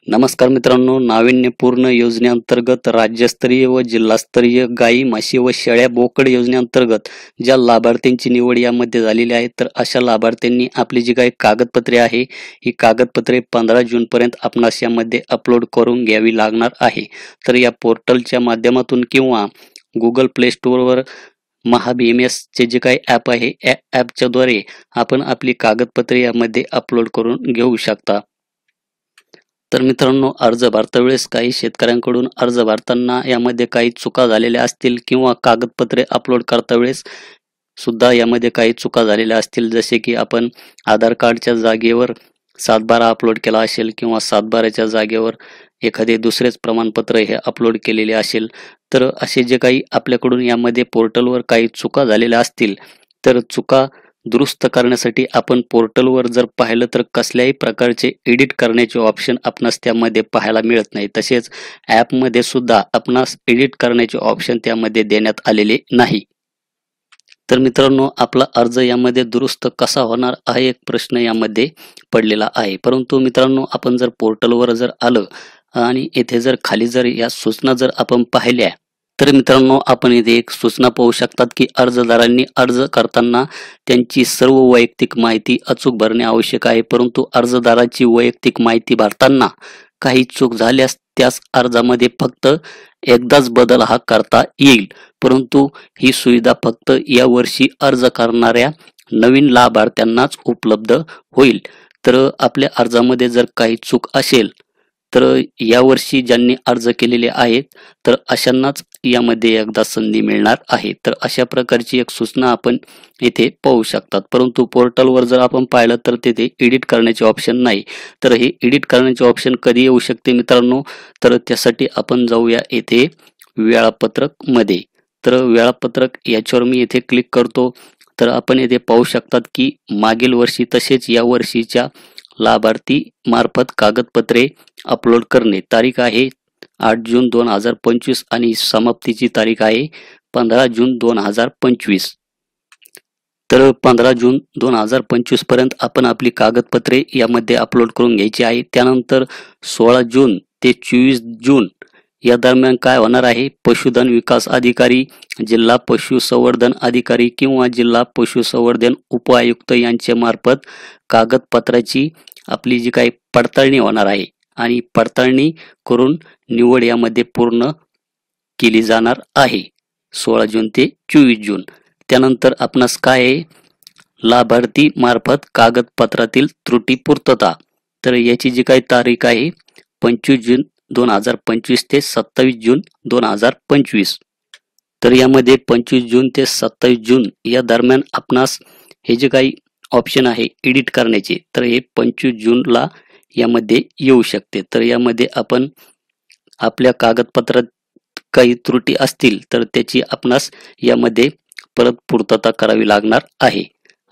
नमस्कार मित्रांनो, नाविन्यपूर्ण योजनेअंतर्गत राज्यस्तरीय व जिल्हास्तरीय गाई, म्हशी व शेळ्या, बोकड योजनेअंतर्गत ज्या लाभार्थ्यांची निवड यामध्ये झालेली आहे, तर अशा लाभार्थ्यांनी आपली जी काही कागदपत्रे आहे, ही कागदपत्रे 15 जूनपर्यंत आपणास यामध्ये अपलोड करून घ्यावी लागणार आहे. तर या पोर्टलच्या माध्यमातून किंवा गुगल प्ले स्टोअरवर चे जे काही ॲप आहे, या ॲपच्याद्वारे आपण आपली कागदपत्रे यामध्ये अपलोड करून घेऊ शकता. तर मित्रांनो, अर्ज भरतावेळेस काही शेतकऱ्यांकडून अर्ज भरताना यामध्ये काही चुका झालेल्या असतील किंवा कागदपत्रे अपलोड करतावेळेस सुद्धा यामध्ये काही चुका झालेल्या असतील, जसे की आपण आधार कार्डच्या जागेवर 7/12 अपलोड केला असेल किंवा 7/12च्या जागेवर एखादे दुसरेच प्रमाणपत्र हे अपलोड केलेले असेल. तर असे जे काही आपल्याकडून यामध्ये पोर्टलवर काही चुका झालेल्या असतील, तर चुका दुरुस्त करण्यासाठी आपण पोर्टलवर जर पाहिलं तर कसल्याही प्रकारचे एडिट करण्याचे ऑप्शन आपणास त्यामध्ये पाहायला मिळत नाही. तसेच ॲपमध्ये सुद्धा आपणास एडिट करण्याचे ऑप्शन त्यामध्ये देण्यात आलेले नाही. तर मित्रांनो, आपला अर्ज यामध्ये दुरुस्त कसा होणार हा एक प्रश्न यामध्ये पडलेला आहे. परंतु मित्रांनो, आपण जर पोर्टलवर जर आलं आणि येथे जर खाली जर या सूचना जर आपण पाहिल्या, तर मित्रांनो, आपण इथे एक सूचना पाहू शकतात की अर्जदारांनी अर्ज करताना त्यांची सर्व वैयक्तिक माहिती अचूक भरणे आवश्यक आहे. परंतु अर्जदाराची वैयक्तिक माहिती भरताना काही चूक झाल्यास त्यास अर्जामध्ये फक्त एकदाच बदल हा करता येईल. परंतु ही सुविधा फक्त या वर्षी अर्ज करणाऱ्या नवीन लाभार्थ्यांनाच उपलब्ध होईल. तर आपल्या अर्जामध्ये जर काही चूक असेल, तर यावर्षी ज्यांनी अर्ज केलेले आहेत, तर अशांनाच यामध्ये एकदा संधी मिळणार आहे. तर अशा प्रकारची एक सूचना आपण इथे पाहू शकतात. परंतु पोर्टलवर जर आपण पाहिलं तर तिथे एडिट करण्याचे ऑप्शन नाही. तर हे एडिट करण्याचे ऑप्शन कधी येऊ शकते मित्रांनो, तर त्यासाठी आपण जाऊया येथे वेळापत्रक मध्ये. तर वेळापत्रक याच्यावर मी येथे क्लिक करतो. तर आपण येथे पाहू शकतात की मागील वर्षी तसेच या वर्षीच्या लाभार्थी मार्फत कागदपत्रे अपलोड करणे तारीख आहे 8 जून 2025 आणि समाप्तीची तारीख आहे 15 जून 2025. तर 15 जून 2025 पर्यंत आपण आपली कागदपत्रे यामध्ये अपलोड करून घ्यायची आहे. त्यानंतर 16 जून ते 24 जून या दरम्यान काय होणार आहे, पशुधन विकास अधिकारी, जिल्हा पशुसंवर्धन अधिकारी किंवा जिल्हा पशुसंवर्धन उपआयुक्त यांच्या मार्फत कागदपत्राची आपली जी काही पडताळणी होणार आहे आणि पडताळणी करून निवड यामध्ये पूर्ण केली जाणार आहे 16 जून ते 24 जून. त्यानंतर आपणास काय आहे, लाभार्थी मार्फत कागदपत्रातील त्रुटी पूर्तता. तर याची जी काही तारीख आहे 25 जून 2025 ते 27 जून 2025. तर यामध्ये 25 जून ते 27 जून या दरम्यान आपणास हे जे काही ऑप्शन आहे एडिट करण्याचे, तर हे 25 जूनला यामध्ये येऊ शकते. तर यामध्ये आपण आपल्या कागदपत्रात काही त्रुटी असतील तर त्याची आपणास यामध्ये परत पूर्तता करावी लागणार आहे.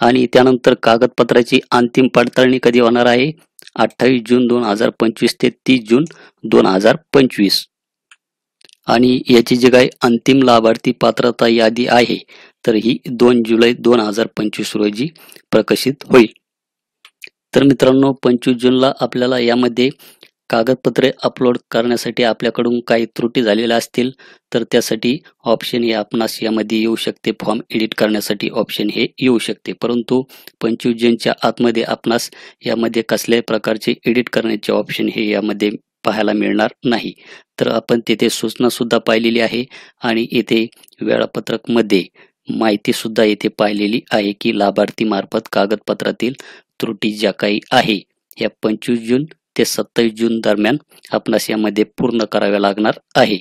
आणि त्यानंतर कागदपत्राची अंतिम पडताळणी कधी होणार आहे, 28 जून 2025 ते 30 जून 2025. आणि याची जी काही अंतिम लाभार्थी पात्रता यादी आहे, तर ही 2 जुलै 2025 रोजी प्रकाशित होईल. तर मित्रांनो, 25 जूनला आपल्याला यामध्ये कागदपत्रे अपलोड करण्यासाठी आपल्याकडून काही त्रुटी झालेल्या असतील, तर त्यासाठी ऑप्शन हे आपणास यामध्ये येऊ शकते. फॉर्म एडिट करण्यासाठी ऑप्शन हे येऊ शकते. परंतु 25 जूनच्या आतमध्ये आपणास यामध्ये कसल्याही प्रकारचे एडिट करण्याचे ऑप्शन हे यामध्ये पाहायला मिळणार नाही. तर आपण तेथे सूचना सुद्धा पाहिलेली आहे आणि येथे वेळापत्रक मध्ये माहिती सुद्धा येथे पाहिलेली आहे की लाभार्थी मार्फत कागदपत्रातील त्रुटी ज्या काही आहे या 25 जून ते 27 जून दरम्यान आपणास यामध्ये पूर्ण कराव्या लागणार आहे.